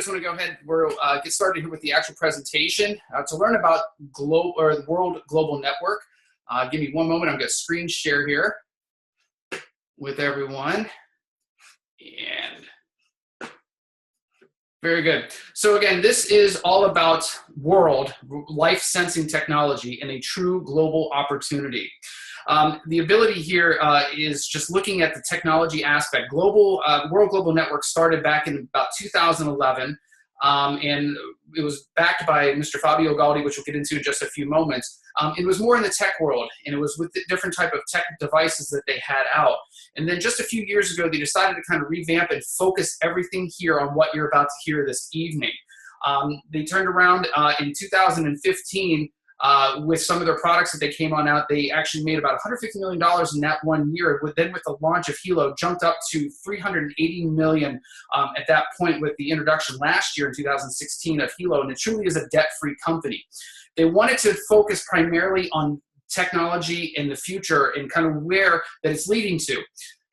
just want to go ahead, we'll get started here with the actual presentation. To learn about the World Global Network, give me one moment. I'm going to screen share here with everyone. And very good. So again, this is all about world life sensing technology and a true global opportunity. The ability here is just looking at the technology aspect. World Global Network started back in about 2011, and it was backed by Mr. Fabio Galdi, which we'll get into in just a few moments. It was more in the tech world, and it was with the different type of tech devices that they had out. And then just a few years ago, they decided to kind of revamp and focus everything here on what you're about to hear this evening. They turned around in 2015 with some of their products that they came on out. They actually made about $150 million in that 1 year. Then with the launch of Hilo, jumped up to $380 million at that point with the introduction last year in 2016 of Hilo, and it truly is a debt-free company. They wanted to focus primarily on technology in the future and kind of where that it's leading to.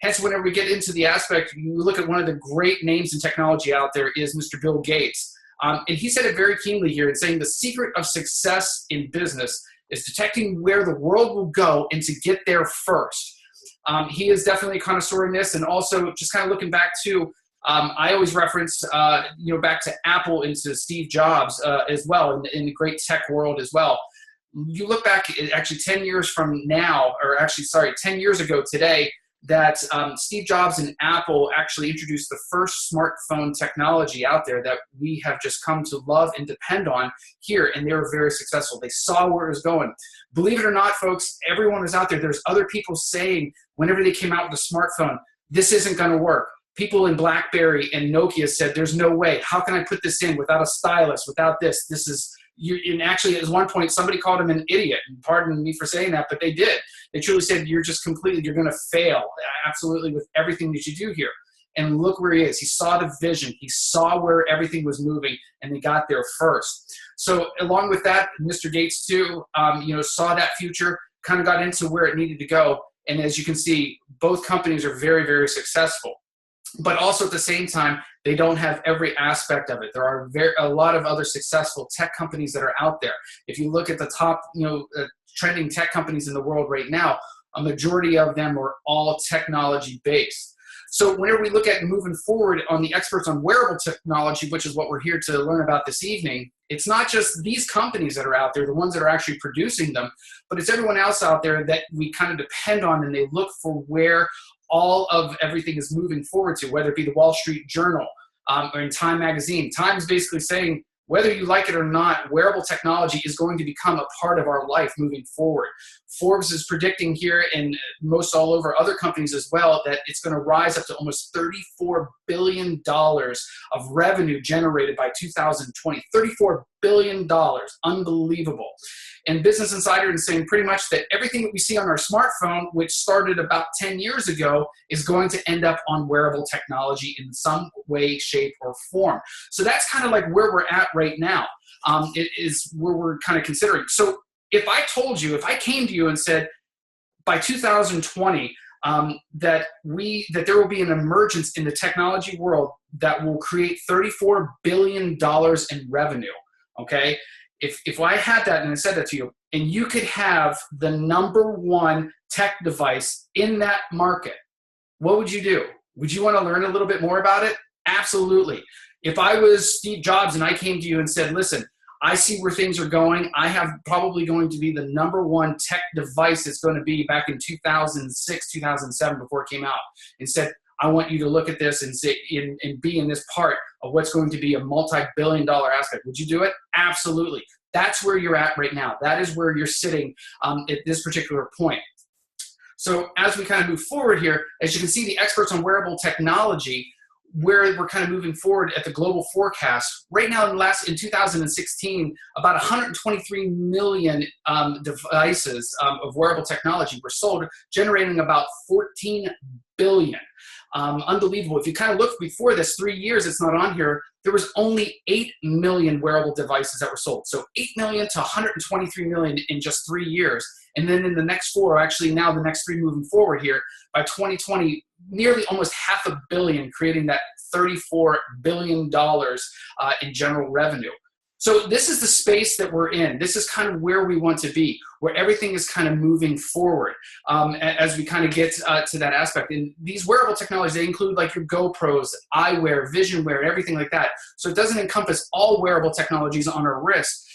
Hence, whenever we get into the aspect, you look at one of the great names in technology out there is Mr. Bill Gates. And he said it very keenly here in saying the secret of success in business is detecting where the world will go and to get there first. He is definitely a connoisseur in this, and also just kind of looking back to, I always reference, back to Apple and to Steve Jobs as well in the great tech world as well. You look back actually 10 years from now, or actually, sorry, 10 years ago today, that Steve Jobs and Apple actually introduced the first smartphone technology out there that we have just come to love and depend on here, and they were very successful. They saw where it was going. Believe it or not, folks, everyone was out there. There's other people saying whenever they came out with a smartphone, this isn't going to work. People in BlackBerry and Nokia said, there's no way. How can I put this in without a stylus, without this? This is... And actually, at one point, somebody called him an idiot. And pardon me for saying that, but they did. They truly said, you're going to fail absolutely with everything that you do here. And look where he is. He saw the vision. He saw where everything was moving, and they got there first. So along with that, Mr. Gates, too, saw that future, kind of got into where it needed to go. And as you can see, both companies are very, very successful. But also at the same time, they don't have every aspect of it. There are a lot of other successful tech companies that are out there. If you look at the top, trending tech companies in the world right now, a majority of them are all technology based. So whenever we look at moving forward on the experts on wearable technology, which is what we're here to learn about this evening, it's not just these companies that are out there, the ones that are actually producing them, but it's everyone else out there that we kind of depend on, and they look for where all of everything is moving forward to, whether it be the Wall Street Journal or in Time Magazine. Time's basically saying, whether you like it or not, wearable technology is going to become a part of our life moving forward. Forbes is predicting here, and most all over other companies as well, that it's going to rise up to almost $34 billion of revenue generated by 2020. $34 billion. Unbelievable. And Business Insider is saying pretty much that everything that we see on our smartphone, which started about 10 years ago, is going to end up on wearable technology in some way, shape, or form. So that's kind of like where we're at right now. It is where we're kind of considering. So if I came to you and said, by 2020, that there will be an emergence in the technology world that will create $34 billion in revenue, okay? If I had that and I said that to you, and you could have the #1 tech device in that market, what would you do? Would you want to learn a little bit more about it? Absolutely. If I was Steve Jobs and I came to you and said, listen, I see where things are going. I have probably going to be the #1 tech device that's going to be back in 2006, 2007 before it came out, and said, I want you to look at this and say, and be in this part of what's going to be a multi-billion-dollar aspect. Would you do it? Absolutely. That's where you're at right now. That is where you're sitting at this particular point. So as we kind of move forward here, as you can see, the experts on wearable technology, where we're kind of moving forward at the global forecast, right now in 2016, about 123 million devices of wearable technology were sold, generating about 14 billion. Unbelievable. If you kind of look before this, 3 years, it's not on here, there was only 8 million wearable devices that were sold. So 8 million to 123 million in just 3 years. And then in the next 4, actually now the next 3 moving forward here, by 2020, nearly almost $500 million, creating that $34 billion in general revenue. So this is the space that we're in. This is kind of where we want to be, where everything is kind of moving forward as we kind of get to that aspect. And these wearable technologies, they include like your GoPros, eyewear, vision wear, everything like that. So it doesn't encompass all wearable technologies on our wrist.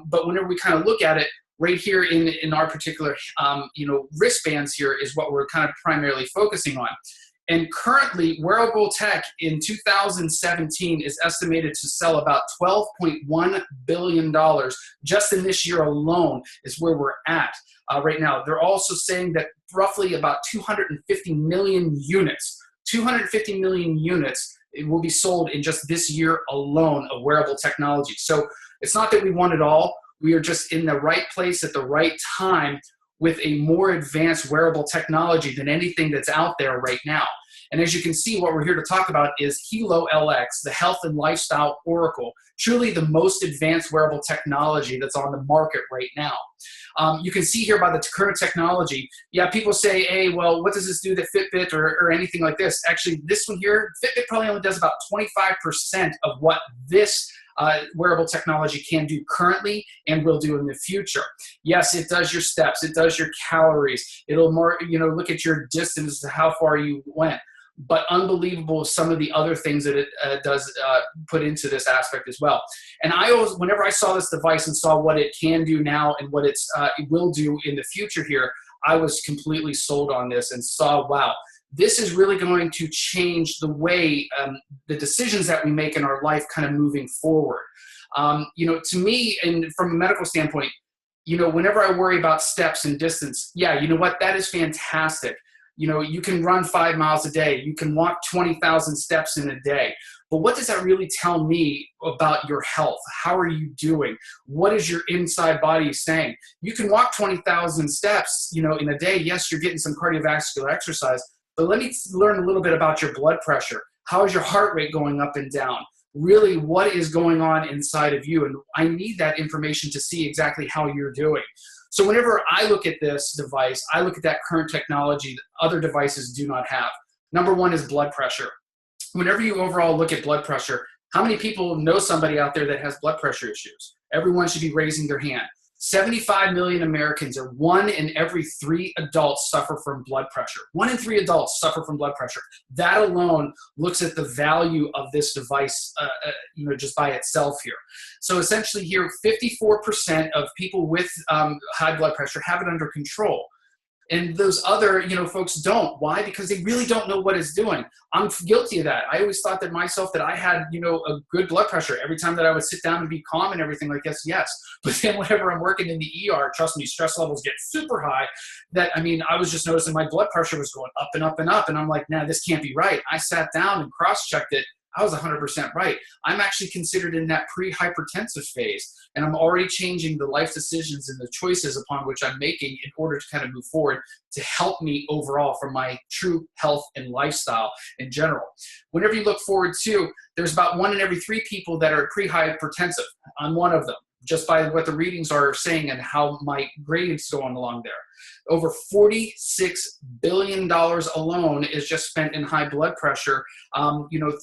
But whenever we kind of look at it, right here in our particular wristbands here is what we're kind of primarily focusing on. And currently, wearable tech in 2017 is estimated to sell about $12.1 billion just in this year alone is where we're at right now. They're also saying that roughly about 250 million units it will be sold in just this year alone of wearable technology. So it's not that we want it all. We are just in the right place at the right time with a more advanced wearable technology than anything that's out there right now. And as you can see, what we're here to talk about is Hilo LX, the health and lifestyle oracle, truly the most advanced wearable technology that's on the market right now. You can see here by the current technology, yeah, people say, hey, well, what does this do that Fitbit or anything like this? Actually, this one here, Fitbit probably only does about 25% of what this wearable technology can do currently and will do in the future. Yes, it does your steps, it does your calories, it'll more, look at your distance to how far you went. But unbelievable some of the other things that it does put into this aspect as well. And I always, whenever I saw this device and saw what it can do now and what it will do in the future here, I was completely sold on this and saw, wow, this is really going to change the way the decisions that we make in our life kind of moving forward. To me, and from a medical standpoint, whenever I worry about steps and distance, yeah, you know what, that is fantastic. You can run 5 miles a day. You can walk 20,000 steps in a day. But what does that really tell me about your health? How are you doing? What is your inside body saying? You can walk 20,000 steps, in a day. Yes, you're getting some cardiovascular exercise. But let me learn a little bit about your blood pressure. How is your heart rate going up and down? Really, what is going on inside of you? And I need that information to see exactly how you're doing. So whenever I look at this device, I look at that current technology that other devices do not have. Number one is blood pressure. Whenever you overall look at blood pressure, how many people know somebody out there that has blood pressure issues? Everyone should be raising their hand. 75 million Americans, or 1 in every 3 adults, suffer from blood pressure. 1 in 3 adults suffer from blood pressure. That alone looks at the value of this device, just by itself here. So essentially here, 54% of people with high blood pressure have it under control. And those other, folks don't. Why? Because they really don't know what it's doing. I'm guilty of that. I always thought that myself that I had, a good blood pressure every time that I would sit down and be calm and everything like this. Yes. But then whenever I'm working in the ER, trust me, stress levels get super high. I was just noticing my blood pressure was going up and up and up. And I'm like, nah, this can't be right. I sat down and cross-checked it. I was 100% right. I'm actually considered in that pre-hypertensive phase, and I'm already changing the life decisions and the choices upon which I'm making in order to kind of move forward to help me overall for my true health and lifestyle in general. Whenever you look forward to, there's about 1 in every 3 people that are pre-hypertensive. I'm one of them, just by what the readings are saying and how my grades going along there. Over $46 billion alone is just spent in high blood pressure,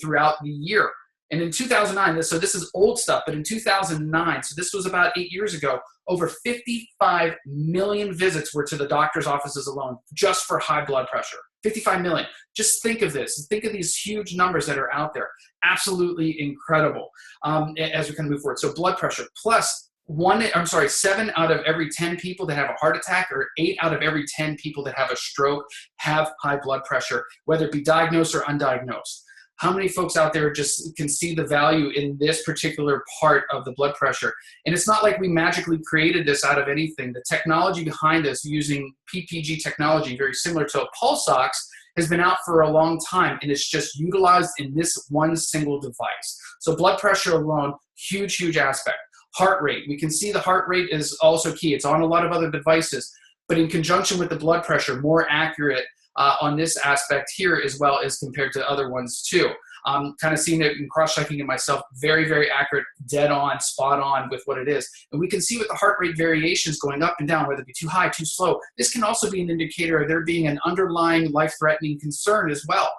throughout the year. And in 2009, so this is old stuff, but in 2009, so this was about 8 years ago, over 55 million visits were to the doctor's offices alone, just for high blood pressure. 55 million. Just think of this. Think of these huge numbers that are out there. Absolutely incredible as we kind of move forward. So blood pressure plus 7 out of every 10 people that have a heart attack, or 8 out of every 10 people that have a stroke have high blood pressure, whether it be diagnosed or undiagnosed. How many folks out there just can see the value in this particular part of the blood pressure? And it's not like we magically created this out of anything. The technology behind this, using PPG technology, very similar to a pulse ox, has been out for a long time, and it's just utilized in this one single device. So blood pressure alone, huge, huge aspect. Heart rate, we can see the heart rate is also key. It's on a lot of other devices, but in conjunction with the blood pressure, more accurate on this aspect here as well as compared to other ones too. kind of seeing it and cross-checking it myself, very, very accurate, dead on, spot on with what it is. And we can see with the heart rate variations going up and down, whether it be too high, too slow. This can also be an indicator of there being an underlying life-threatening concern as well.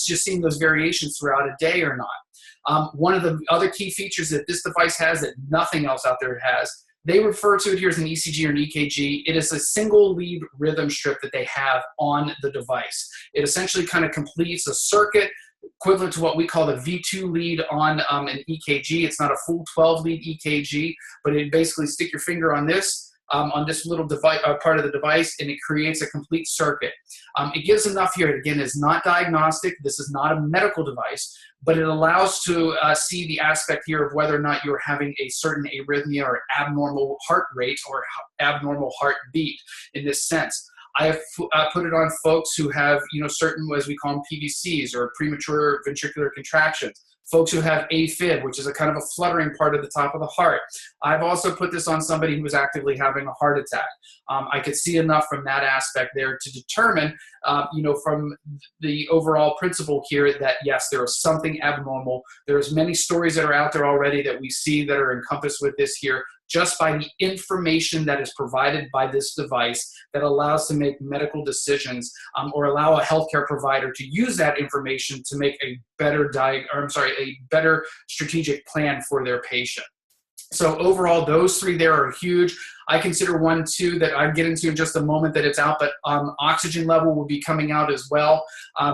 Just seeing those variations throughout a day or not. One of the other key features that this device has that nothing else out there has, they refer to it here as an ECG or an EKG. It is a single lead rhythm strip that they have on the device. It essentially kind of completes a circuit equivalent to what we call the V2 lead on an EKG. It's not a full 12 lead EKG, but it basically stick your finger on this little device, part of the device, and it creates a complete circuit. It gives enough here. Again, it's not diagnostic. This is not a medical device, but it allows to see the aspect here of whether or not you're having a certain arrhythmia or abnormal heart rate or abnormal heartbeat in this sense. I have put it on folks who have, certain, as we call them, PVCs or premature ventricular contractions. Folks who have AFib, which is a kind of a fluttering part of the top of the heart. I've also put this on somebody who was actively having a heart attack. I could see enough from that aspect there to determine, from the overall principle here that yes, there is something abnormal. There's many stories that are out there already that we see that are encompassed with this here, just by the information that is provided by this device that allows to make medical decisions or allow a healthcare provider to use that information to make a better better strategic plan for their patient. So overall, those three there are huge. I consider one, too, that I get into in just a moment that it's out, but oxygen level will be coming out as well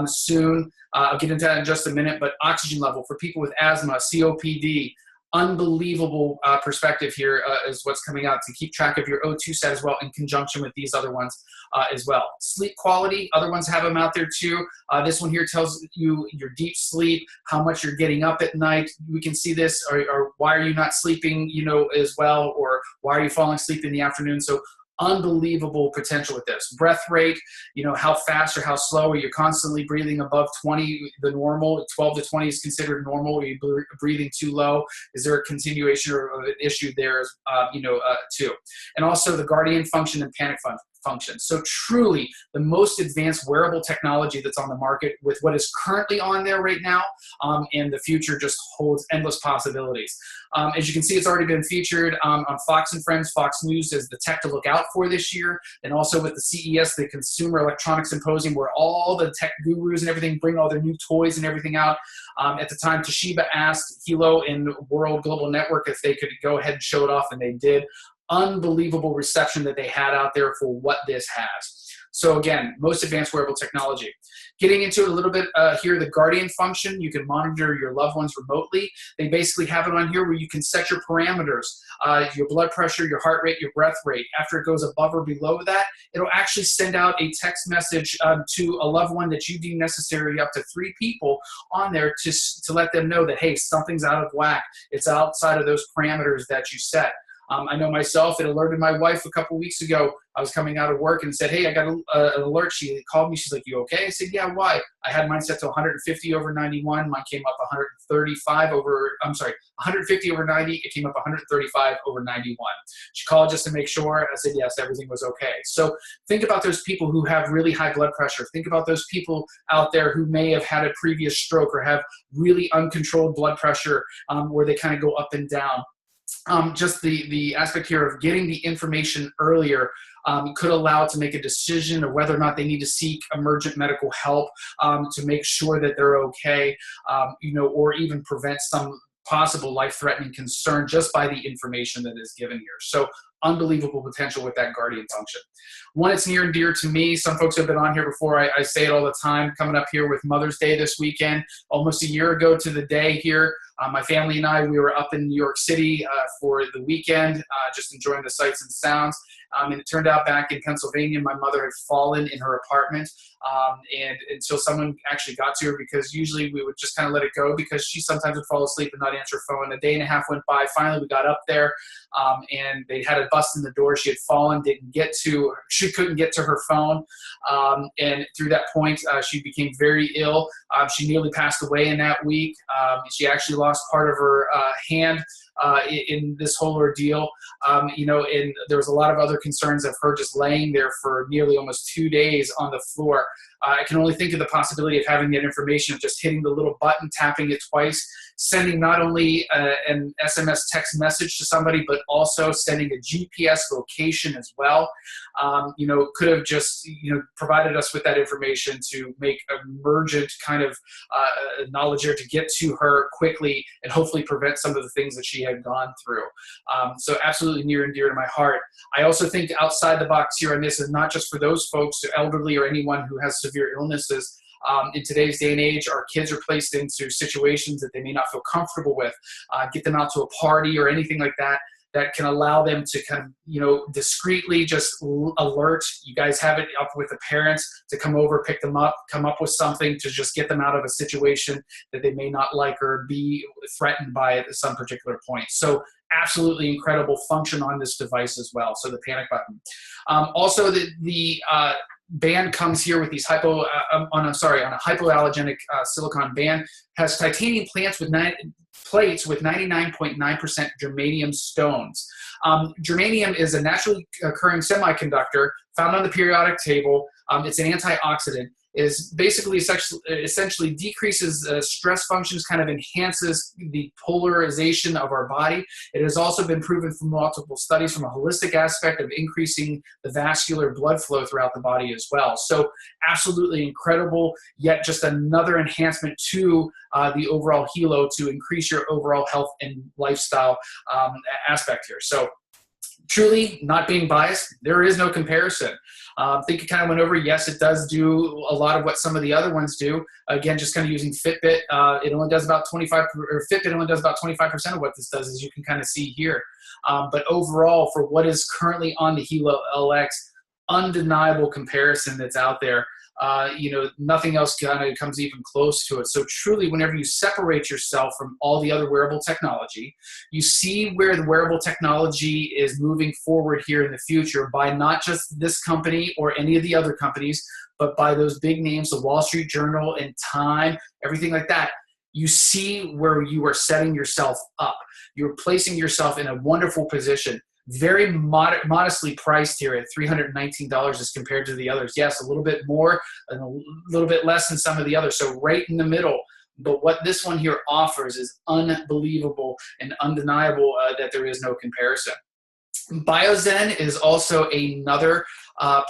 soon. I'll get into that in just a minute, but oxygen level for people with asthma, COPD, unbelievable perspective here is what's coming out to keep track of your O2 stat as well in conjunction with these other ones as well. Sleep quality, other ones have them out there too. This one here tells you your deep sleep, how much you're getting up at night. We can see this, or why are you not sleeping, as well, or why are you falling asleep in the afternoon? So unbelievable potential with this. Breath rate, how fast or how slow. Are you constantly breathing above 20, the normal? 12 to 20 is considered normal. Are you breathing too low? Is there a continuation or an issue there, too? And also the guardian function and panic function. So truly the most advanced wearable technology that's on the market with what is currently on there right now, and the future just holds endless possibilities. As you can see, it's already been featured on Fox and Friends, Fox News as the tech to look out for this year, and also with the CES, the Consumer Electronics Symposium, where all the tech gurus and everything bring all their new toys and everything out. At the time, Toshiba asked Hilo and World Global Network if they could go ahead and show it off, and they did. Unbelievable reception that they had out there for what this has. So again, most advanced wearable technology. Getting into it a little bit here, the Guardian function, you can monitor your loved ones remotely. They basically have it on here where you can set your parameters, your blood pressure, your heart rate, your breath rate. After it goes above or below that, it'll actually send out a text message to a loved one that you deem necessary, up to 3 people on there to let them know that, hey, something's out of whack. It's outside of those parameters that you set. I know myself, it alerted my wife a couple weeks ago. I was coming out of work and said, hey, I got an alert. She called me. She's like, you okay? I said, yeah, why? I had mine set to 150 over 91. Mine came up 150 over 90. It came up 135 over 91. She called just to make sure. I said, yes, everything was okay. So think about those people who have really high blood pressure. Think about those people out there who may have had a previous stroke or have really uncontrolled blood pressure where they kind of go up and down. Just the aspect here of getting the information earlier could allow to make a decision of whether or not they need to seek emergent medical help to make sure that they're okay, or even prevent some possible life-threatening concern just by the information that is given here. So unbelievable potential with that Guardian function. One, it's near and dear to me. Some folks have been on here before. I say it all the time, coming up here with Mother's Day this weekend, almost a year ago to the day here. My family and I, we were up in New York City for the weekend, just enjoying the sights and sounds. And it turned out back in Pennsylvania, my mother had fallen in her apartment. And until someone actually got to her, because usually we would just kind of let it go because she sometimes would fall asleep and not answer her phone. A day and a half went by. Finally, we got up there and they had a bust in the door. She had fallen, she couldn't get to her phone. And through that point, she became very ill. She nearly passed away in that week. She actually lost part of her hand in this whole ordeal, and there was a lot of other concerns of her just laying there for nearly almost 2 days on the floor. I can only think of the possibility of having that information of just hitting the little button, tapping it twice, sending not only an SMS text message to somebody, but also sending a GPS location as well. Could have just, provided us with that information to make emergent kind of knowledge here to get to her quickly and hopefully prevent some of the things that she had gone through. So absolutely near and dear to my heart. I also think outside the box here on this is not just for those folks, elderly or anyone who has severe illnesses. In today's day and age, our kids are placed into situations that they may not feel comfortable with. Get them out to a party or anything like that can allow them to kind of, discreetly just alert. You guys have it up with the parents to come over, pick them up, come up with something to just get them out of a situation that they may not like or be threatened by at some particular point. So absolutely incredible function on this device as well. So the panic button. Also, the band comes here with these on a hypoallergenic silicon band, has titanium plates with 99.9% germanium stones. Germanium is a naturally occurring semiconductor found on the periodic table. It's an antioxidant. Is basically essentially decreases stress functions, kind of enhances the polarization of our body. It has also been proven from multiple studies from a holistic aspect of increasing the vascular blood flow throughout the body as well. So absolutely incredible, yet just another enhancement to the overall helo to increase your overall health and lifestyle aspect here. So truly, not being biased, there is no comparison. I think it kind of went over. Yes, it does do a lot of what some of the other ones do. Again, just kind of using Fitbit, it only does about 25, or Fitbit only does about 25% of what this does, as you can kind of see here. But overall, for what is currently on the Helo LX, undeniable comparison that's out there. Nothing else kind of comes even close to it. So truly, whenever you separate yourself from all the other wearable technology, you see where the wearable technology is moving forward here in the future by not just this company or any of the other companies, but by those big names, the Wall Street Journal and Time, everything like that. You see where you are setting yourself up. You're placing yourself in a wonderful position. Very modestly priced here at $319 as compared to the others. Yes, a little bit more and a little bit less than some of the others. So right in the middle. But what this one here offers is unbelievable and undeniable that there is no comparison. BioZen is also another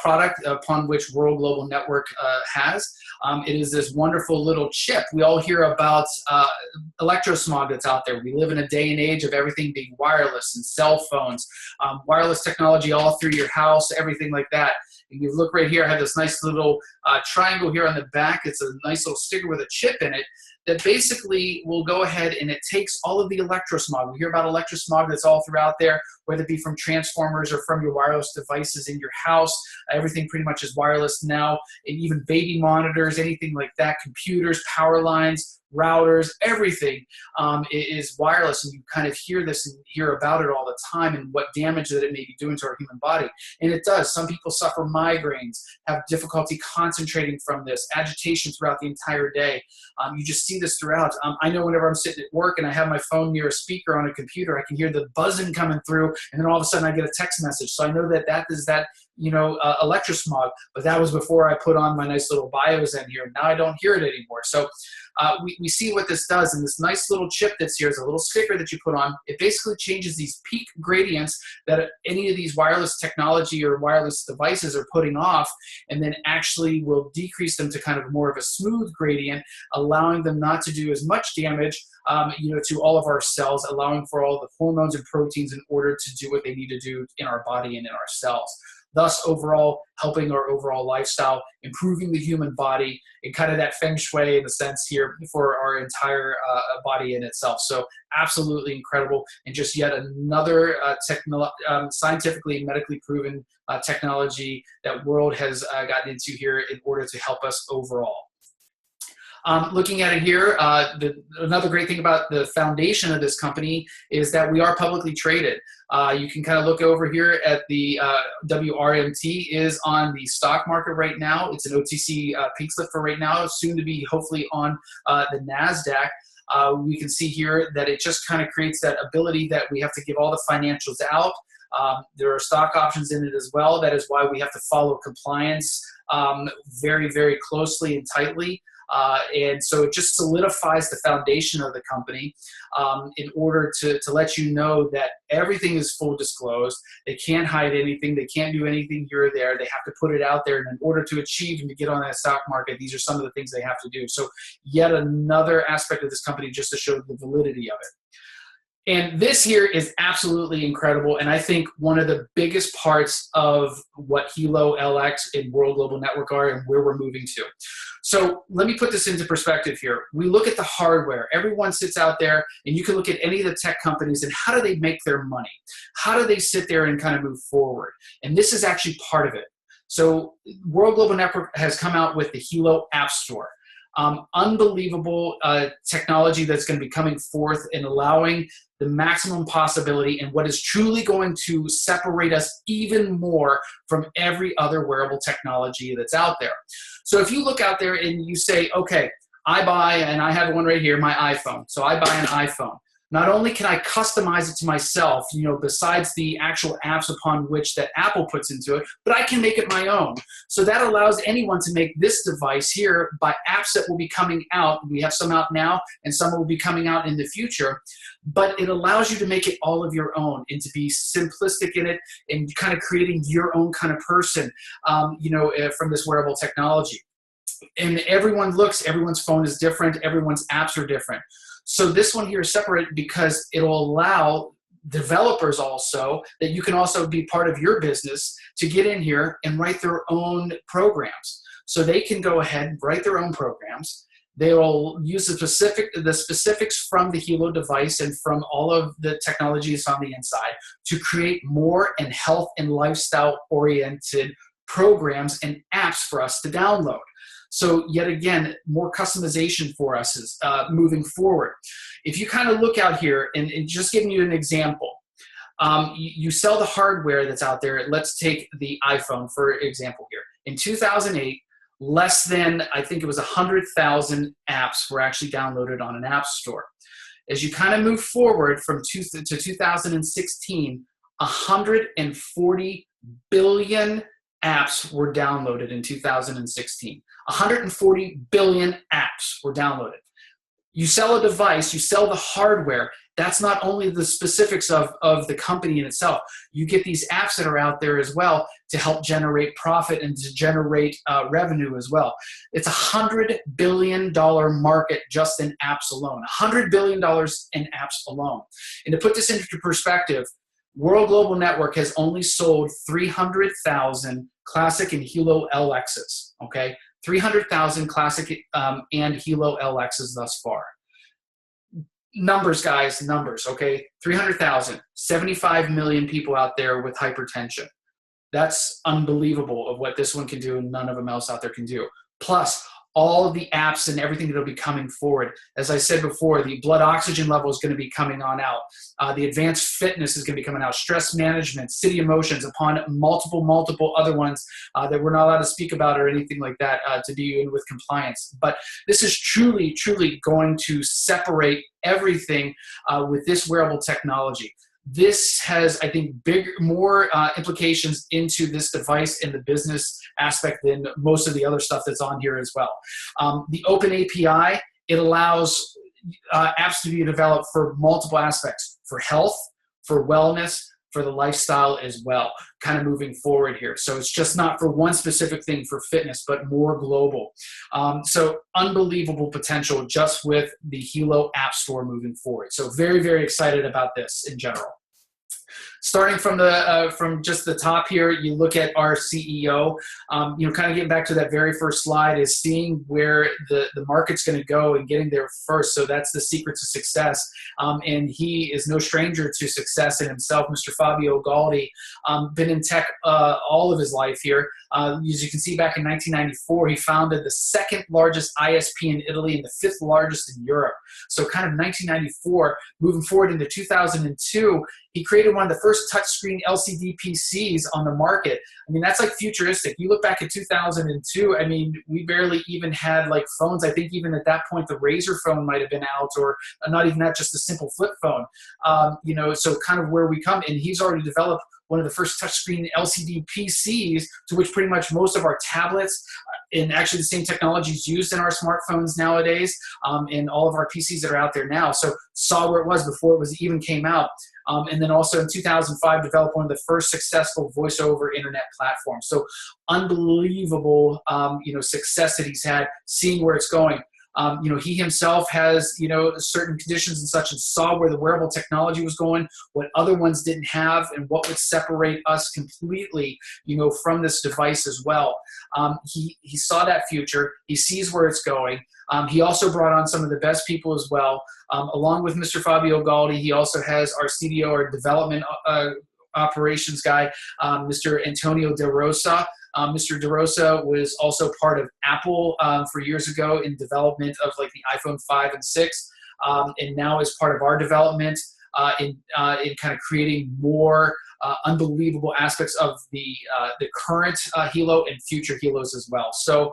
product upon which World Global Network has. It is this wonderful little chip. We all hear about electrosmog that's out there. We live in a day and age of everything being wireless and cell phones, wireless technology all through your house, everything like that. And you look right here, I have this nice little triangle here on the back. It's a nice little sticker with a chip in it that basically will go ahead and it takes all of the electrosmog. We hear about electrosmog that's all throughout there, whether it be from transformers or from your wireless devices in your house. Everything pretty much is wireless now, and even baby monitors, anything like that, computers, power lines, routers, everything is wireless, and you kind of hear this and hear about it all the time and what damage that it may be doing to our human body. And it does. Some people suffer migraines, have difficulty concentrating from this, agitation throughout the entire day. You just see this throughout. I know whenever I'm sitting at work and I have my phone near a speaker on a computer, I can hear the buzzing coming through, and then all of a sudden I get a text message. So I know that that is that electrosmog, but that was before I put on my nice little BioZen here. Now I don't hear it anymore. So we see what this does, and this nice little chip that's here is a little sticker that you put on. It basically changes these peak gradients that any of these wireless technology or wireless devices are putting off, and then actually will decrease them to kind of more of a smooth gradient, allowing them not to do as much damage to all of our cells, allowing for all the hormones and proteins in order to do what they need to do in our body and in our cells. Thus, overall, helping our overall lifestyle, improving the human body, and kind of that feng shui in the sense here for our entire body in itself. So absolutely incredible, and just yet another scientifically and medically proven technology that World has gotten into here in order to help us overall. Looking at it here, another great thing about the foundation of this company is that we are publicly traded. You can kind of look over here at the WRMT is on the stock market right now. It's an OTC pink slip for right now, soon to be hopefully on the NASDAQ. We can see here that it just kind of creates that ability that we have to give all the financials out. There are stock options in it as well. That is why we have to follow compliance very, very closely and tightly. And so it just solidifies the foundation of the company in order to let you know that everything is full disclosed. They can't hide anything. They can't do anything here or there. They have to put it out there. And in order to achieve and to get on that stock market, these are some of the things they have to do. So yet another aspect of this company just to show the validity of it. And this here is absolutely incredible, and I think one of the biggest parts of what Hilo, LX, and World Global Network are and where we're moving to. So let me put this into perspective here. We look at the hardware. Everyone sits out there, and you can look at any of the tech companies and how do they make their money? How do they sit there and kind of move forward? And this is actually part of it. So World Global Network has come out with the Hilo App Store. Unbelievable technology that's going to be coming forth and allowing the maximum possibility and what is truly going to separate us even more from every other wearable technology that's out there. So if you look out there and you say, okay, I buy, and I have one right here, my iPhone. So I buy an iPhone. Not only can I customize it to myself, you know, besides the actual apps upon which that Apple puts into it, but I can make it my own. So that allows anyone to make this device here by apps that will be coming out. We have some out now and some will be coming out in the future, but it allows you to make it all of your own and to be simplistic in it and kind of creating your own kind of person, you know, from this wearable technology. And everyone's phone is different, everyone's apps are different. So this one here is separate because it'll allow developers also that you can also be part of your business to get in here and write their own programs. So they can go ahead and write their own programs. They will use the specifics from the Hilo device and from all of the technologies on the inside to create more and health and lifestyle oriented programs and apps for us to download. So yet again, more customization for us is moving forward. If you kind of look out here and just giving you an example, you sell the hardware that's out there. Let's take the iPhone for example here. In 2008, less than, I think it was 100,000 apps were actually downloaded on an app store. As you kind of move forward from to 2016, 140 billion apps were downloaded in 2016. 140 billion apps were downloaded. You sell a device, you sell the hardware. That's not only the specifics of the company in itself. You get these apps that are out there as well to help generate profit and to generate revenue as well. It's $100 billion market just in apps alone. $100 billion in apps alone. And to put this into perspective, World Global Network has only sold 300,000 Classic and Hilo LXs, okay? 300,000 Classic and Hilo LXs thus far. Numbers, guys, numbers, okay? 300,000, 75 million people out there with hypertension. That's unbelievable of what this one can do and none of them else out there can do. Plus, all of the apps and everything that will be coming forward. As I said before, the blood oxygen level is going to be coming on out. The advanced fitness is going to be coming out. Stress management, city emotions, upon multiple other ones that we're not allowed to speak about or anything like that to be in with compliance. But this is truly, truly going to separate everything with this wearable technology. This has, I think, more implications into this device and the business aspect than most of the other stuff that's on here as well. The open API, it allows apps to be developed for multiple aspects, for health, for wellness, for the lifestyle as well, kind of moving forward here. So it's just not for one specific thing for fitness, but more global. So unbelievable potential just with the Hilo App Store moving forward. So very, very excited about this in general. Starting from just the top here, you look at our CEO, you know, kind of getting back to that very first slide is seeing where the market's going to go and getting there first. So that's the secret to success. And he is no stranger to success in himself. Mr. Fabio Galdi, been in tech all of his life here. As you can see, back in 1994, he founded the second largest ISP in Italy and the fifth largest in Europe. So kind of 1994, moving forward into 2002, he created one of the first touchscreen LCD PCs on the market. I mean, that's like futuristic. You look back at 2002, I mean, we barely even had like phones. I think even at that point, the Razr phone might have been out, or not even that, just a simple flip phone. You know, so kind of where we come, and he's already developed one of the first touchscreen LCD PCs, to which pretty much most of our tablets and actually the same technology is used in our smartphones nowadays, and all of our PCs that are out there now. So saw where it was before it was even came out. And then also in 2005, developed one of the first successful voice-over internet platforms. So unbelievable, success that he's had, seeing where it's going. He himself has, certain conditions and such, and saw where the wearable technology was going, what other ones didn't have, and what would separate us completely, from this device as well. He saw that future. He sees where it's going. He also brought on some of the best people as well. Along with Mr. Fabio Galdi, he also has our CDO, our development operations guy, Mr. Antonio De Rosa. Mr. De Rosa was also part of Apple for years ago in development of like the iPhone 5 and 6, and now is part of our development in kind of creating more unbelievable aspects of the current Hilo and future Hilos as well. So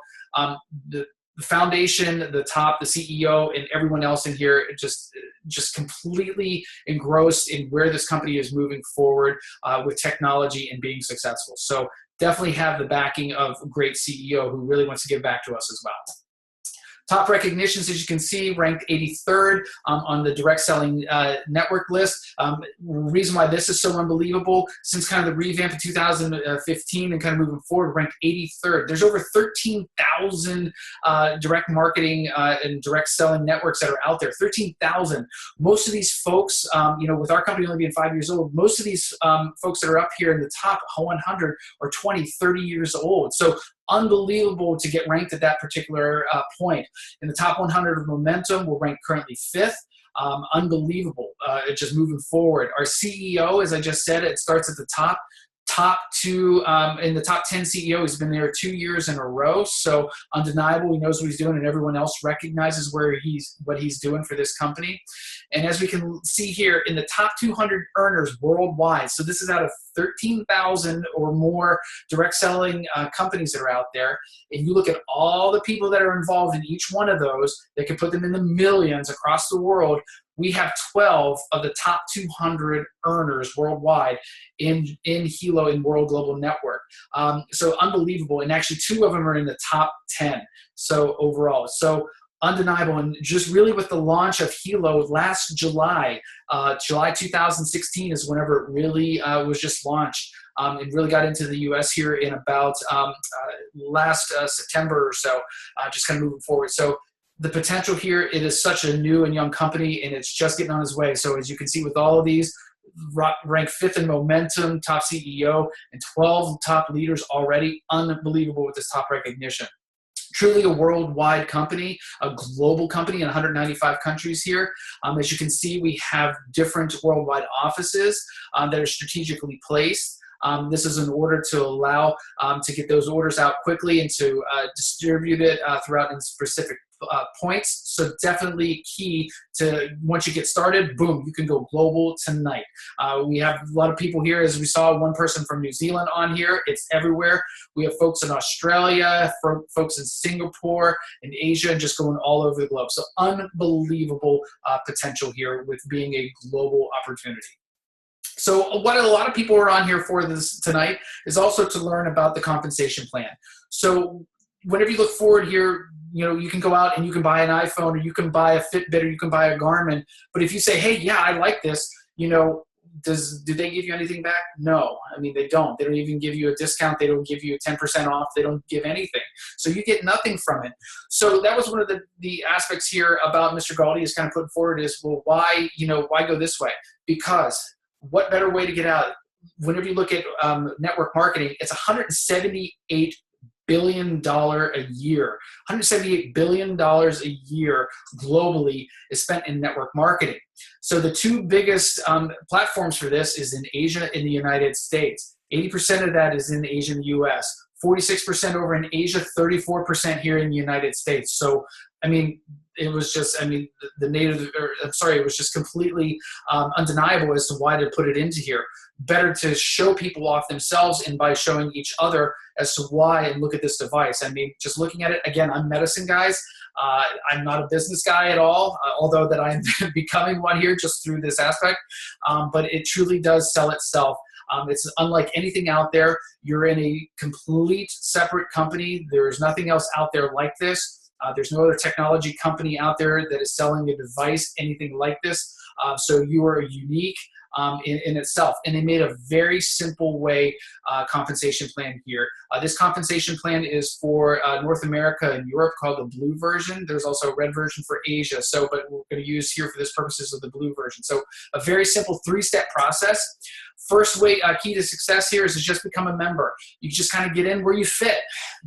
the foundation, the top, the CEO, and everyone else in here just completely engrossed in where this company is moving forward with technology and being successful. So definitely have the backing of a great CEO who really wants to give back to us as well. Top recognitions, as you can see, ranked 83rd on the direct selling network list. Reason why this is so unbelievable, since kind of the revamp of 2015 and kind of moving forward, ranked 83rd. There's over 13,000 direct marketing and direct selling networks that are out there, 13,000. Most of these folks, with our company only being 5 years old, most of these folks that are up here in the top 100 are 20, 30 years old. So unbelievable to get ranked at that particular point. In the top 100 of momentum, we're ranked currently 5th. Unbelievable, just moving forward. Our CEO, as I just said, it starts at the top. Top two, in the top 10 CEO, he's been there 2 years in a row. So undeniable, he knows what he's doing, and everyone else recognizes what he's doing for this company. And as we can see here, in the top 200 earners worldwide, so this is out of 13,000 or more direct selling companies that are out there, and you look at all the people that are involved in each one of those, that could put them in the millions across the world. We have 12 of the top 200 earners worldwide in Hilo in World Global Network. So unbelievable. And actually 2 of them are in the top 10. So overall, so undeniable. And just really with the launch of Hilo last July, July 2016 is whenever it really was just launched. It really got into the U.S. here in about last September or so, just kind of moving forward. So the potential here, it is such a new and young company, and it's just getting on its way. So as you can see with all of these, ranked 5th in momentum, top CEO, and 12 top leaders already. Unbelievable with this top recognition. Truly a worldwide company, a global company in 195 countries here. As you can see, we have different worldwide offices that are strategically placed. This is in order to allow to get those orders out quickly and to distribute it throughout in specific points. So definitely key to, once you get started, boom, you can go global tonight. We have a lot of people here, as we saw one person from New Zealand on here. It's everywhere. We have folks in Australia, folks in Singapore, in Asia, and just going all over the globe. So unbelievable potential here with being a global opportunity. So what a lot of people are on here for this tonight is also to learn about the compensation plan. So whenever you look forward here, you can go out and you can buy an iPhone, or you can buy a Fitbit, or you can buy a Garmin. But if you say, hey, yeah, I like this, do they give you anything back? No. I mean, they don't. They don't even give you a discount. They don't give you 10% off. They don't give anything. So you get nothing from it. So that was one of the aspects here about Mr. Galdi is kind of put forward is, well, why go this way? Because what better way to get out? Whenever you look at network marketing, it's $178 billion a year. $178 billion a year globally is spent in network marketing. So the 2 biggest platforms for this is in Asia and the United States. 80% of that is in Asia and the US. 46% over in Asia, 34% here in the United States. So, I mean, it was just, it was just completely undeniable as to why to put it into here. Better to show people off themselves, and by showing each other as to why, and look at this device. I mean, just looking at it, again, I'm medicine, guys. I'm not a business guy at all, although that I'm becoming one here just through this aspect. But it truly does sell itself. It's unlike anything out there. You're in a complete separate company. There's nothing else out there like this. There's no other technology company out there that is selling a device, anything like this. So you are unique in itself. And they made a very simple way compensation plan here. This compensation plan is for North America and Europe, called the blue version. There's also a red version for Asia. So, but we're going to use here for this purposes of the blue version. So a very simple 3-step process. First way, key to success here is to just become a member. You just kind of get in where you fit.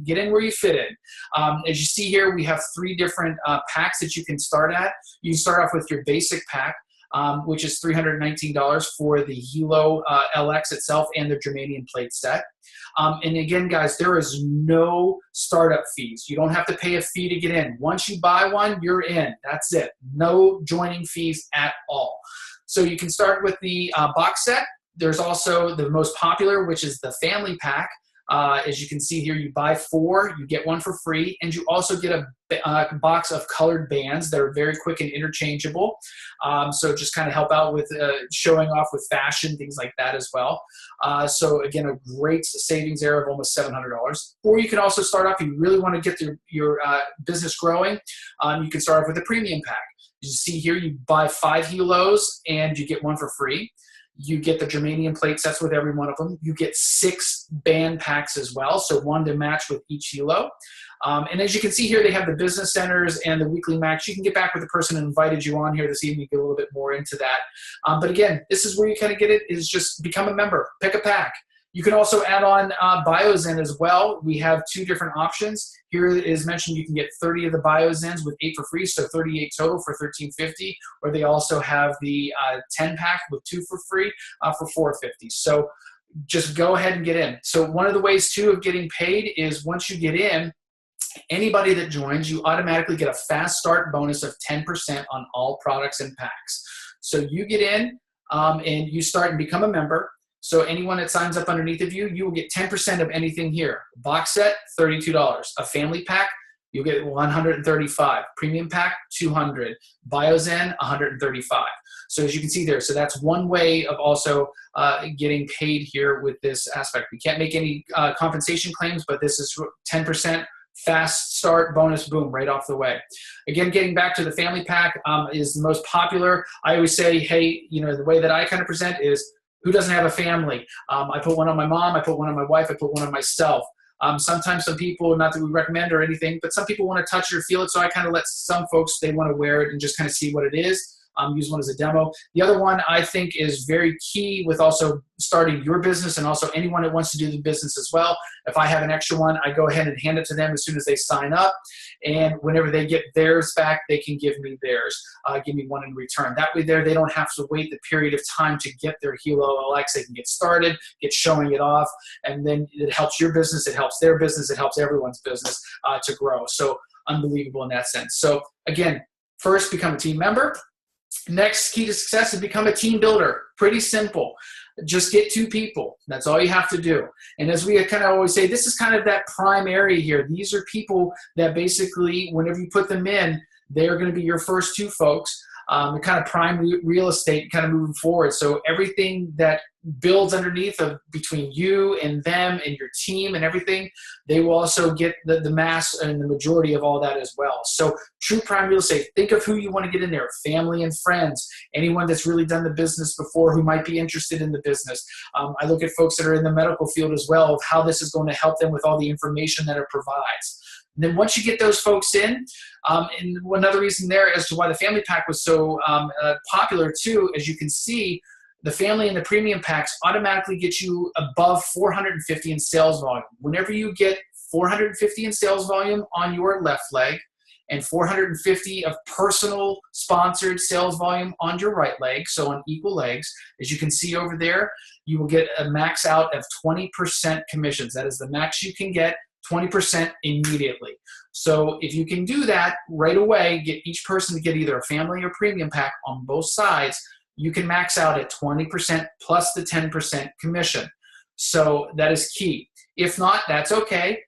Get in where you fit in. As you see here, we have 3 different packs that you can start at. You can start off with your basic pack, which is $319 for the Hilo LX itself and the germanium plate set. And again, guys, there is no startup fees. You don't have to pay a fee to get in. Once you buy one, you're in. That's it. No joining fees at all. So you can start with the box set. There's also the most popular, which is the family pack. As you can see here, you buy 4, you get 1 for free, and you also get a box of colored bands that are very quick and interchangeable. So just kind of help out with showing off with fashion, things like that as well. So again, a great savings there of almost $700. Or you can also start off, if you really want to get your business growing, you can start off with a premium pack. You see here, you buy 5 Hilos and you get 1 for free. You get the germanium plate sets with every one of them. You get 6 band packs as well, so 1 to match with each Hilo. And as you can see here, they have the business centers and the weekly max. You can get back with the person who invited you on here this evening, get a little bit more into that. But again, this is where you kind of get it, is just become a member, pick a pack. You can also add on BioZen as well. We have 2 different options. Here it is mentioned you can get 30 of the BioZens with 8 for free, so 38 total for $13.50. Or they also have the 10-pack with 2 for free for $4.50. So just go ahead and get in. So one of the ways, too, of getting paid is once you get in, anybody that joins, you automatically get a fast start bonus of 10% on all products and packs. So you get in and you start and become a member. So anyone that signs up underneath of you, you will get 10% of anything here. Box set, $32. A family pack, you'll get $135. Premium pack, $200. BioZen, $135. So as you can see there, so that's one way of also getting paid here with this aspect. We can't make any compensation claims, but this is 10%. Fast start bonus, boom, right off the way. Again, getting back to the family pack is the most popular. I always say, hey, you know, the way that I kind of present is, who doesn't have a family? I put one on my mom, I put one on my wife, I put one on myself. Sometimes some people, not that we recommend or anything, but some people want to touch it or feel it, so I kind of let some folks, they want to wear it and just kind of see what it is. Use one as a demo. The other one I think is very key with also starting your business and also anyone that wants to do the business as well. If I have an extra one, I go ahead and hand it to them as soon as they sign up. And whenever they get theirs back, they can give me theirs, give me one in return. That way there, they don't have to wait the period of time to get their Hilo LX. They can get started, get showing it off, and then it helps your business, it helps their business, it helps everyone's business to grow. So unbelievable in that sense. So again, first, become a team member. Next key to success is become a team builder. Pretty simple. Just get 2 people. That's all you have to do. And as we kind of always say, this is kind of that prime area here. These are people that basically, whenever you put them in, they're going to be your first 2 folks. The kind of prime real estate kind of moving forward. So everything that builds underneath of between you and them and your team and everything, they will also get the mass and the majority of all that as well. So true prime real estate, think of who you want to get in there, family and friends, anyone that's really done the business before who might be interested in the business. I look at folks that are in the medical field as well, of how this is going to help them with all the information that it provides. And then once you get those folks in, and another reason there as to why the family pack was so popular too, as you can see, the family and the premium packs automatically get you above 450 in sales volume. Whenever you get 450 in sales volume on your left leg and 450 of personal sponsored sales volume on your right leg, so on equal legs, as you can see over there, you will get a max out of 20% commissions. That is the max you can get. 20% immediately. So if you can do that right away, get each person to get either a family or premium pack on both sides, you can max out at 20% plus the 10% commission. So that is key. If not, that's okay.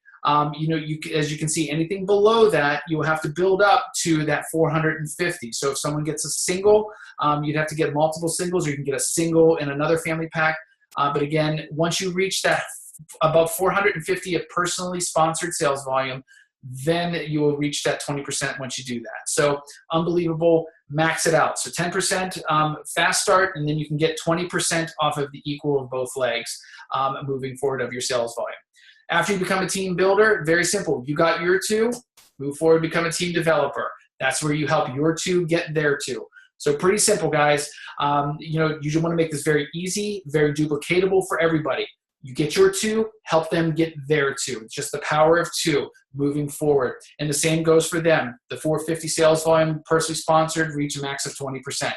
You know, as you can see, anything below that, you will have to build up to that 450. So if someone gets a single, you'd have to get multiple singles, or you can get a single and another family pack. But again, once you reach that above 450 of personally sponsored sales volume, then you will reach that 20% once you do that. So unbelievable, max it out. So 10% fast start, and then you can get 20% off of the equal of both legs moving forward of your sales volume. After you become a team builder, very simple. You got your two, move forward, become a team developer. That's where you help your two get their two. So pretty simple, guys. You just want to make this very easy, very duplicatable for everybody. You get your two, help them get their two. It's just the power of two moving forward. And the same goes for them. The 450 sales volume, personally sponsored, reach a max of 20%.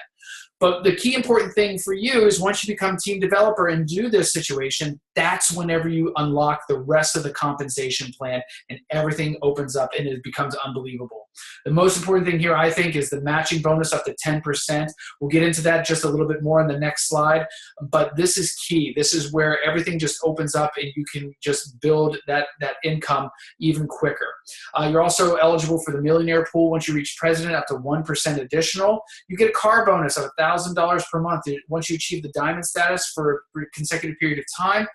But the key important thing for you is once you become team developer and do this situation, that's whenever you unlock the rest of the compensation plan and everything opens up and it becomes unbelievable. The most important thing here, I think, is the matching bonus up to 10%. We'll get into that just a little bit more in the next slide, but this is key. This is where everything just opens up and you can just build that income even quicker. You're also eligible for the millionaire pool once you reach president, up to 1% additional. You get a car bonus of $1,000 per month. Once you achieve the diamond status for a consecutive period of time,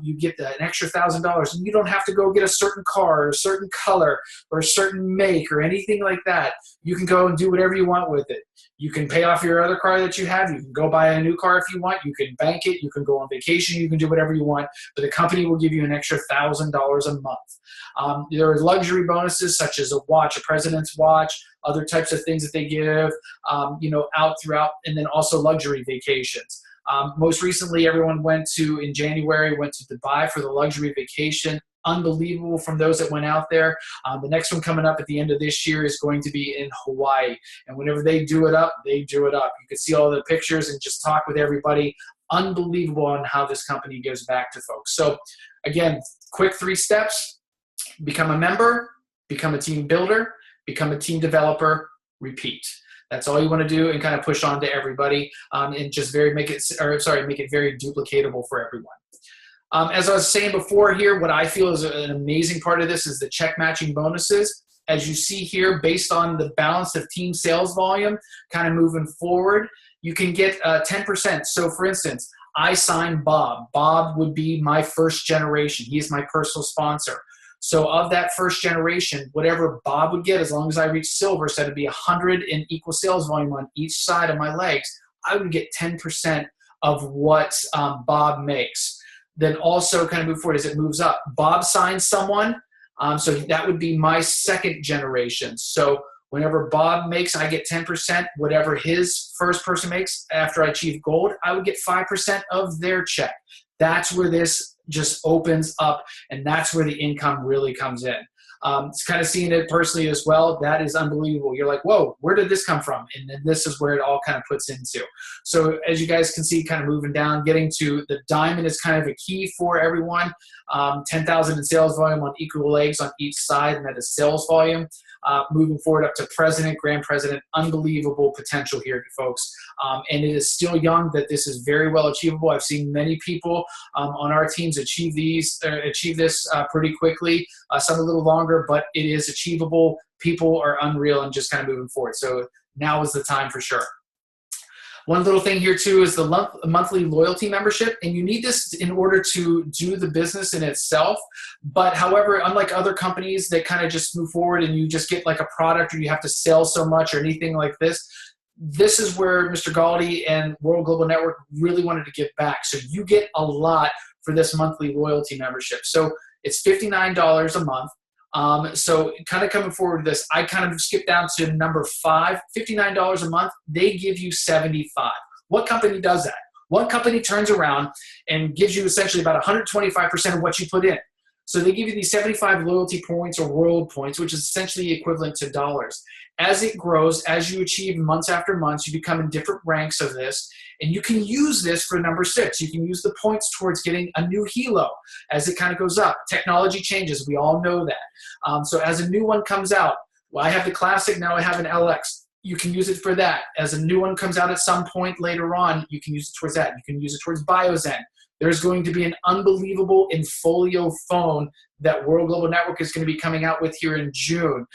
you get an extra $1,000. And you don't have to go get a certain car or a certain color or a certain make or anything like that. You can go and do whatever you want with it. You can pay off your other car that you have. You can go buy a new car if you want. You can bank it. You can go on vacation. You can do whatever you want. But the company will give you an extra $1,000 a month. There are luxury bonuses such as a watch, a president's watch, other types of things that they give, out throughout, and then also luxury vacations. Most recently, everyone in January, went to Dubai for the luxury vacation. Unbelievable from those that went out there. The next one coming up at the end of this year is going to be in Hawaii. And whenever they do it up, they do it up. You can see all the pictures and just talk with everybody. Unbelievable on how this company gives back to folks. So again, quick 3 steps. Become a member, become a team builder, become a team developer, repeat. That's all you want to do and kind of push on to everybody and just make it very duplicatable for everyone. As I was saying before here, what I feel is an amazing part of this is the check matching bonuses. As you see here, based on the balance of team sales volume, kind of moving forward, you can get 10%. So for instance, I signed Bob. Bob would be my first generation. He is my personal sponsor. So of that first generation, whatever Bob would get, as long as I reach silver, so it'd be 100 in equal sales volume on each side of my legs, I would get 10% of what Bob makes. Then also kind of move forward as it moves up. Bob signs someone, so that would be my second generation. So whenever Bob makes, I get 10%. Whatever his first person makes after I achieve gold, I would get 5% of their check. That's where this just opens up, and that's where the income really comes in. It's kind of seeing it personally as well. That is unbelievable. You're like, whoa, where did this come from? And then this is where it all kind of puts into. So as you guys can see, kind of moving down, getting to the diamond is kind of a key for everyone. 10,000 in sales volume on equal legs on each side, and that is sales volume. Moving forward up to president, grand president, unbelievable potential here, folks. And it is still young, that this is very well achievable. I've seen many people on our teams achieve this pretty quickly, some a little longer, but it is achievable. People are unreal and just kind of moving forward. So now is the time for sure. One little thing here too is the monthly loyalty membership, and you need this in order to do the business in itself. But however, unlike other companies that kind of just move forward and you just get like a product or you have to sell so much or anything like this, this is where Mr. Galdi and World Global Network really wanted to give back. So you get a lot for this monthly loyalty membership. So it's $59 a month. So kind of coming forward with this, I kind of skipped down to number 5, $59 a month. They give you 75. What company does that? One company turns around and gives you essentially about 125% of what you put in. So they give you these 75 loyalty points or world points, which is essentially equivalent to dollars. As it grows, as you achieve months after months, you become in different ranks of this, and you can use this for number 6. You can use the points towards getting a new helo as it kind of goes up. Technology changes. We all know that. So as a new one comes out, well, I have the Classic, now I have an LX. you can use it for that. As a new one comes out at some point later on, you can use it towards that. You can use it towards BioZen. There's going to be an unbelievable Infolio phone that World Global Network is going to be coming out with here in June.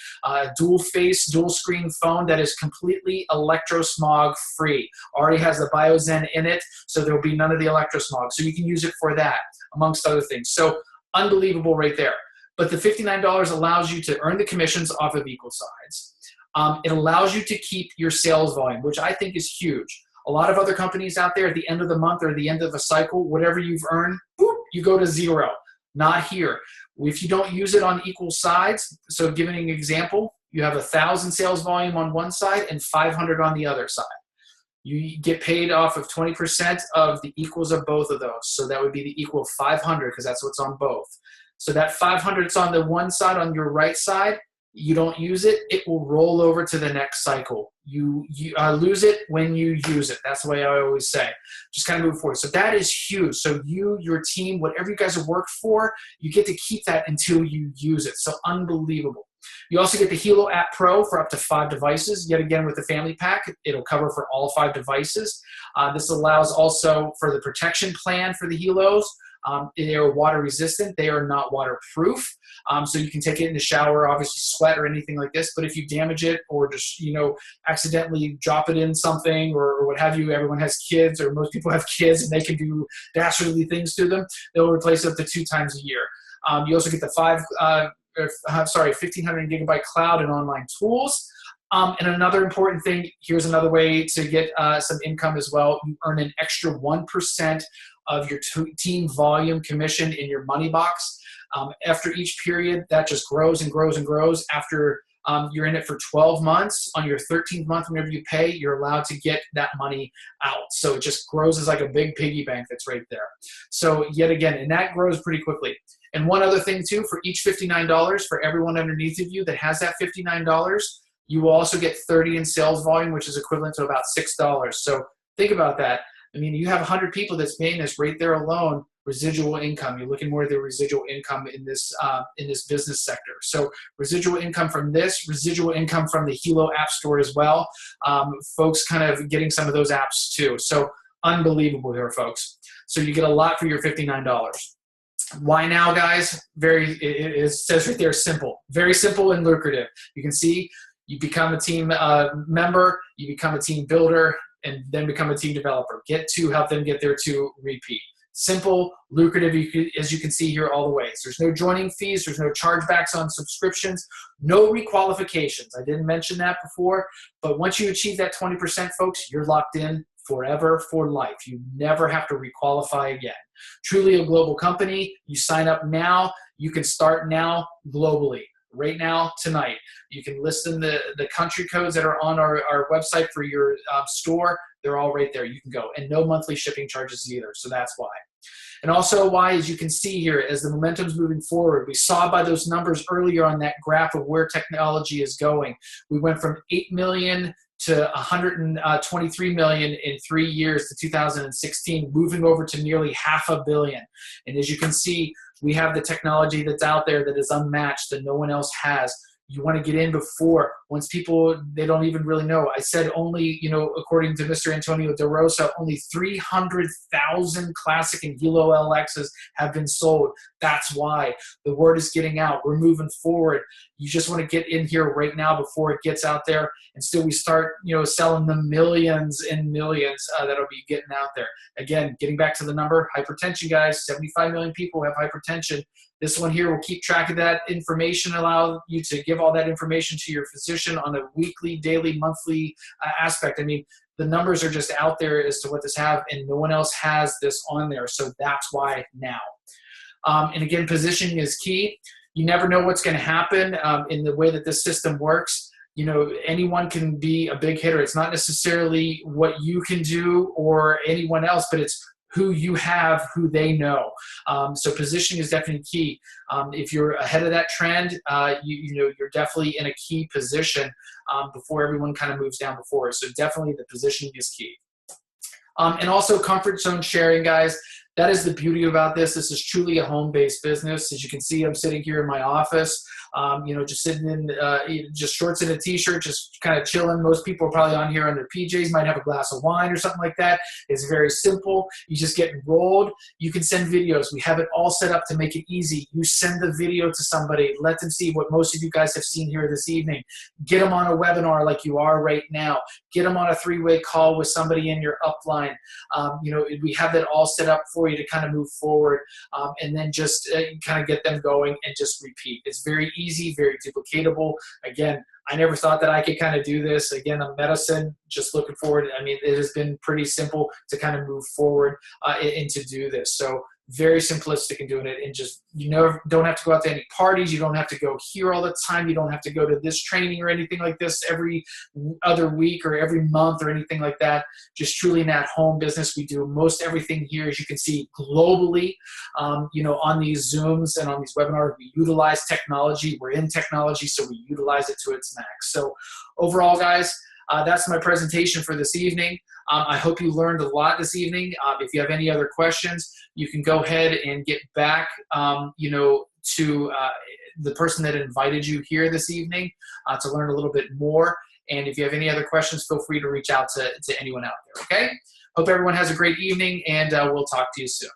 Dual face, dual screen phone that is completely electrosmog free. Already has the BioZen in it, so there will be none of the electrosmog. So you can use it for that, amongst other things. So unbelievable right there. But the $59 allows you to earn the commissions off of equal sides. It allows you to keep your sales volume, which I think is huge. A lot of other companies out there at the end of the month or the end of a cycle, whatever you've earned, boop, you go to zero. Not here. If you don't use it on equal sides, so giving an example, you have 1,000 sales volume on one side and 500 on the other side. You get paid off of 20% of the equals of both of those. So that would be the equal of 500 because that's what's on both. So that 500 is on the one side, on your right side. You don't use it, it will roll over to the next cycle. You lose it when you use it. That's the way I always say. Just kind of move forward. So that is huge. So you, your team, whatever you guys have worked for, you get to keep that until you use it. So unbelievable. You also get the Hilo App Pro for up to 5 devices. Yet again, with the family pack, it'll cover for all 5 devices. This allows also for the protection plan for the Hilos. They are water resistant. They are not waterproof. So you can take it in the shower, obviously sweat or anything like this. But if you damage it or just, accidentally drop it in something or what have you, everyone has kids or most people have kids and they can do dastardly things to them. They'll replace it up to 2 times a year. You also get the 1,500 gigabyte cloud and online tools. And another important thing, here's another way to get some income as well. You earn an extra 1% of your team volume commission in your money box. After each period, that just grows and grows and grows. After you're in it for 12 months, on your 13th month, whenever you pay, you're allowed to get that money out. So it just grows as like a big piggy bank that's right there. So yet again, and that grows pretty quickly. And one other thing too, for each $59, for everyone underneath of you that has that $59, you will also get 30 in sales volume, which is equivalent to about $6. So think about that. I mean, you have 100 people that's paying this right there alone, residual income. You're looking more at the residual income in this business sector. So residual income from this, residual income from the Hilo App Store as well. Folks kind of getting some of those apps too. So unbelievable here, folks. So you get a lot for your $59. Why now, guys? It says right there, simple. Very simple and lucrative. You can see you become a team member, you become a team builder, and then become a team developer. Help them get there to repeat. Simple, lucrative, as you can see here all the ways. There's no joining fees, there's no chargebacks on subscriptions, no requalifications. I didn't mention that before, but once you achieve that 20%, folks, you're locked in forever for life. You never have to requalify again. Truly a global company. You sign up now, you can start now globally. Right now, tonight. You can list in the country codes that are on our website for your store. They're all right there. You can go. And no monthly shipping charges either. So that's why. And also why, as you can see here, as the momentum's moving forward, we saw by those numbers earlier on that graph of where technology is going. We went from 8 million to 123 million in 3 years to 2016, moving over to nearly $500 million. And as you can see, we have the technology that's out there that is unmatched that no one else has. You want to get in before, once people, they don't even really know. I said only, according to Mr. Antonio De Rosa, only 300,000 Classic and Hilo LXs have been sold. That's why. The word is getting out. We're moving forward. You just want to get in here right now before it gets out there. And still we start, selling the millions and millions that'll be getting out there. Again, getting back to the number, hypertension, guys, 75 million people have hypertension. This one here will keep track of that information, allow you to give all that information to your physician on a weekly, daily, monthly aspect. I mean, the numbers are just out there as to what this have, and no one else has this on there. So that's why now. And again, positioning is key. You never know what's going to happen in the way that this system works. Anyone can be a big hitter. It's not necessarily what you can do or anyone else, but it's who you have, who they know. So positioning is definitely key. If you're ahead of that trend, you're definitely in a key position before everyone kind of moves down before. So definitely the positioning is key. And also comfort zone sharing, guys. that is the beauty about this. This is truly a home-based business. As you can see, I'm sitting here in my office, just sitting in just shorts and a t-shirt, just kind of chilling. Most people are probably on here on their PJs, might have a glass of wine or something like that. It's very simple. You just get enrolled. You can send videos. We have it all set up to make it easy. You send the video to somebody, let them see what most of you guys have seen here this evening. Get them on a webinar like you are right now. Get them on a three-way call with somebody in your upline. We have that all set up for you to kind of move forward, and then just kind of get them going and just repeat. It's very easy, very duplicatable. Again, I never thought that I could kind of do this. Again, I'm medicine, just looking forward. I mean, it has been pretty simple to kind of move forward and to do this. So very simplistic in doing it, and just, don't have to go out to any parties. You don't have to go here all the time. You don't have to go to this training or anything like this every other week or every month or anything like that. Just truly an at-home business. We do most everything here, as you can see, globally. On these Zooms and on these webinars, we utilize technology. We're in technology, so we utilize it to its max. So overall, guys, that's my presentation for this evening. I hope you learned a lot this evening. If you have any other questions, you can go ahead and get back, to the person that invited you here this evening to learn a little bit more. And if you have any other questions, feel free to reach out to anyone out there, okay? Hope everyone has a great evening, and we'll talk to you soon.